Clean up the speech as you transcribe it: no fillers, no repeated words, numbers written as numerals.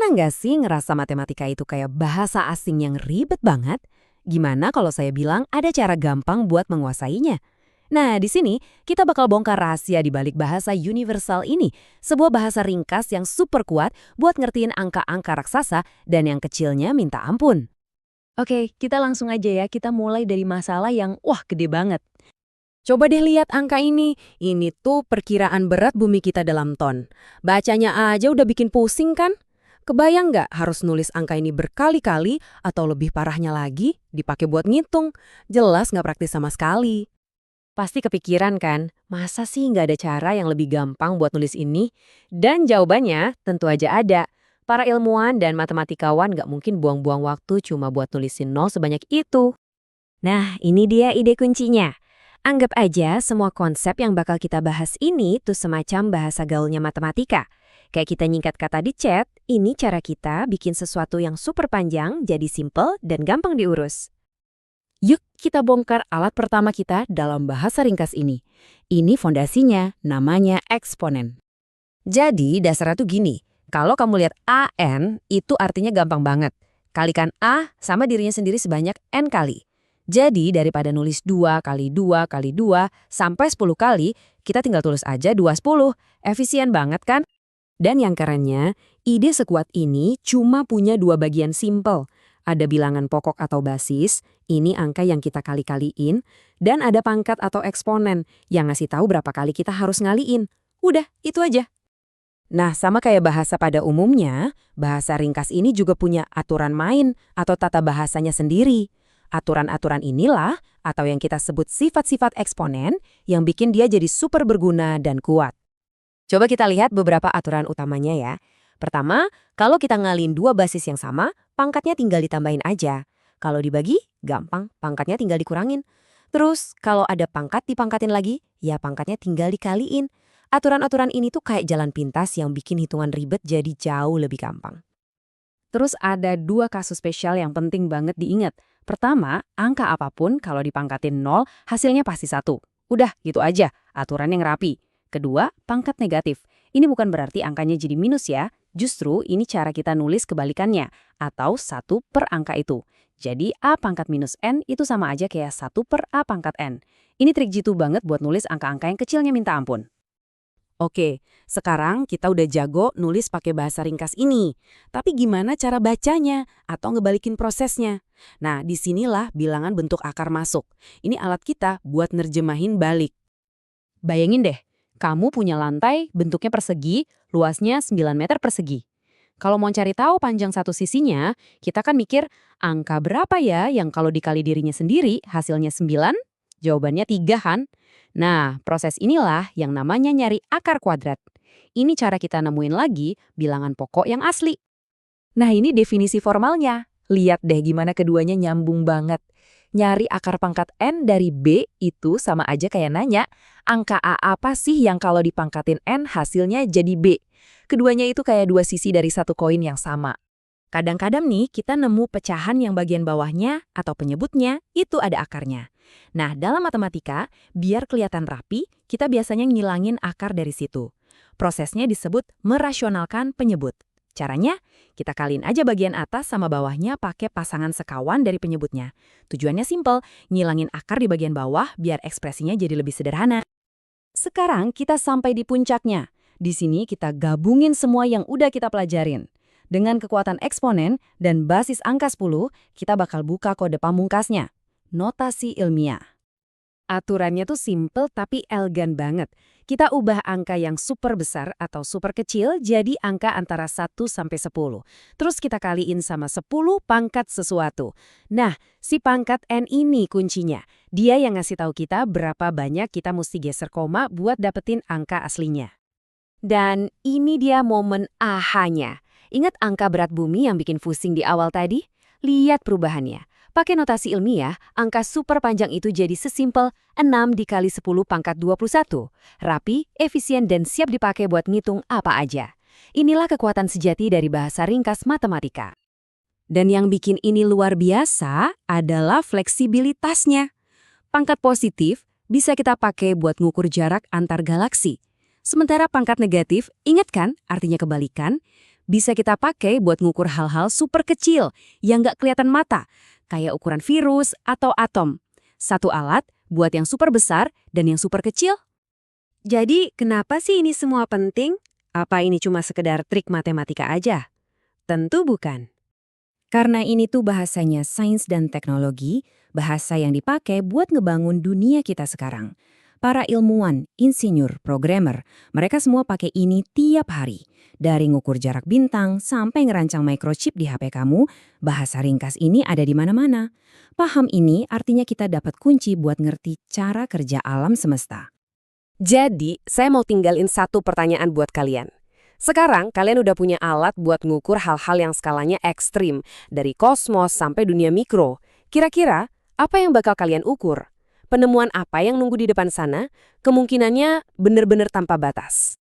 Pernah nggak sih ngerasa matematika itu kayak bahasa asing yang ribet banget? Gimana kalau saya bilang ada cara gampang buat menguasainya? Nah, di sini kita bakal bongkar rahasia di balik bahasa universal ini, sebuah bahasa ringkas yang super kuat buat ngertiin angka-angka raksasa dan yang kecilnya minta ampun. Oke, kita langsung aja ya. Kita mulai dari masalah yang wah gede banget. Coba deh lihat angka ini. Ini tuh perkiraan berat bumi kita dalam ton. Bacanya aja udah bikin pusing kan? Kebayang nggak harus nulis angka ini berkali-kali atau lebih parahnya lagi dipakai buat ngitung? Jelas nggak praktis sama sekali. Pasti kepikiran kan, masa sih nggak ada cara yang lebih gampang buat nulis ini? Dan jawabannya tentu aja ada. Para ilmuwan dan matematikawan nggak mungkin buang-buang waktu cuma buat nulisin nol sebanyak itu. Nah, ini dia ide kuncinya. Anggap aja semua konsep yang bakal kita bahas ini tuh semacam bahasa gaulnya matematika. Kayak kita nyingkat kata di chat, ini cara kita bikin sesuatu yang super panjang jadi simple dan gampang diurus. Yuk kita bongkar alat pertama kita dalam bahasa ringkas ini. Ini fondasinya, namanya eksponen. Jadi dasarnya tuh gini, kalau kamu lihat AN itu artinya gampang banget. Kalikan A sama dirinya sendiri sebanyak N kali. Jadi daripada nulis 2 kali 2 kali 2 sampai 10 kali, kita tinggal tulis aja 2/10. Efisien banget kan? Dan yang kerennya, ide sekuat ini cuma punya dua bagian simpel. Ada bilangan pokok atau basis, ini angka yang kita kali-kaliin, dan ada pangkat atau eksponen yang ngasih tahu berapa kali kita harus ngaliin. Udah, itu aja. Nah, sama kayak bahasa pada umumnya, bahasa ringkas ini juga punya aturan main atau tata bahasanya sendiri. Aturan-aturan inilah, atau yang kita sebut sifat-sifat eksponen, yang bikin dia jadi super berguna dan kuat. Coba kita lihat beberapa aturan utamanya ya. Pertama, kalau kita ngalin dua basis yang sama, pangkatnya tinggal ditambahin aja. Kalau dibagi, gampang, pangkatnya tinggal dikurangin. Terus, kalau ada pangkat dipangkatin lagi, ya pangkatnya tinggal dikaliin. Aturan-aturan ini tuh kayak jalan pintas yang bikin hitungan ribet jadi jauh lebih gampang. Terus ada dua kasus spesial yang penting banget diingat. Pertama, angka apapun kalau dipangkatin 0, hasilnya pasti 1. Udah, gitu aja, aturan yang rapi. Kedua, pangkat negatif. Ini bukan berarti angkanya jadi minus ya, justru ini cara kita nulis kebalikannya, atau 1 per angka itu. Jadi A pangkat minus N itu sama aja kayak 1 per A pangkat N. Ini trik jitu banget buat nulis angka-angka yang kecilnya minta ampun. Oke, sekarang kita udah jago nulis pakai bahasa ringkas ini. Tapi gimana cara bacanya atau ngebalikin prosesnya? Nah, disinilah bilangan bentuk akar masuk. Ini alat kita buat nerjemahin balik. Bayangin deh, kamu punya lantai bentuknya persegi, luasnya 9 meter persegi. Kalau mau cari tahu panjang satu sisinya, kita kan mikir angka berapa ya yang kalau dikali dirinya sendiri hasilnya 9? Jawabannya 3 kan? Nah, proses inilah yang namanya nyari akar kuadrat. Ini cara kita nemuin lagi bilangan pokok yang asli. Nah, ini definisi formalnya. Lihat deh gimana keduanya nyambung banget. Nyari akar pangkat N dari B itu sama aja kayak nanya, angka A apa sih yang kalau dipangkatin N hasilnya jadi B? Keduanya itu kayak dua sisi dari satu koin yang sama. Kadang-kadang nih kita nemu pecahan yang bagian bawahnya atau penyebutnya itu ada akarnya. Nah, dalam matematika, biar kelihatan rapi, kita biasanya ngilangin akar dari situ. Prosesnya disebut merasionalkan penyebut. Caranya, kita kaliin aja bagian atas sama bawahnya pakai pasangan sekawan dari penyebutnya. Tujuannya simpel, ngilangin akar di bagian bawah biar ekspresinya jadi lebih sederhana. Sekarang kita sampai di puncaknya. Di sini kita gabungin semua yang udah kita pelajarin. Dengan kekuatan eksponen dan basis angka 10, kita bakal buka kode pamungkasnya. Notasi ilmiah. Aturannya tuh simple tapi elegan banget. Kita ubah angka yang super besar atau super kecil jadi angka antara 1 sampai 10. Terus kita kaliin sama 10 pangkat sesuatu. Nah, si pangkat N ini kuncinya. Dia yang ngasih tahu kita berapa banyak kita mesti geser koma buat dapetin angka aslinya. Dan ini dia momen ahanya. Ingat angka berat bumi yang bikin pusing di awal tadi? Lihat perubahannya. Pakai notasi ilmiah, angka super panjang itu jadi sesimpel 6 dikali 10 pangkat 21. Rapi, efisien, dan siap dipakai buat ngitung apa aja. Inilah kekuatan sejati dari bahasa ringkas matematika. Dan yang bikin ini luar biasa adalah fleksibilitasnya. Pangkat positif bisa kita pakai buat ngukur jarak antar galaksi. Sementara pangkat negatif, ingat kan artinya kebalikan, bisa kita pakai buat ngukur hal-hal super kecil yang nggak kelihatan mata, kayak ukuran virus atau atom. Satu alat buat yang super besar dan yang super kecil. Jadi, kenapa sih ini semua penting? Apa ini cuma sekedar trik matematika aja? Tentu bukan. Karena ini tuh bahasanya sains dan teknologi, bahasa yang dipakai buat ngebangun dunia kita sekarang. Para ilmuwan, insinyur, programmer, mereka semua pakai ini tiap hari. Dari ngukur jarak bintang sampai ngerancang microchip di HP kamu, bahasa ringkas ini ada di mana-mana. Paham ini artinya kita dapat kunci buat ngerti cara kerja alam semesta. Jadi, saya mau tinggalin satu pertanyaan buat kalian. Sekarang, kalian udah punya alat buat ngukur hal-hal yang skalanya ekstrim, dari kosmos sampai dunia mikro. Kira-kira, apa yang bakal kalian ukur? Penemuan apa yang nunggu di depan sana? Kemungkinannya bener-bener tanpa batas.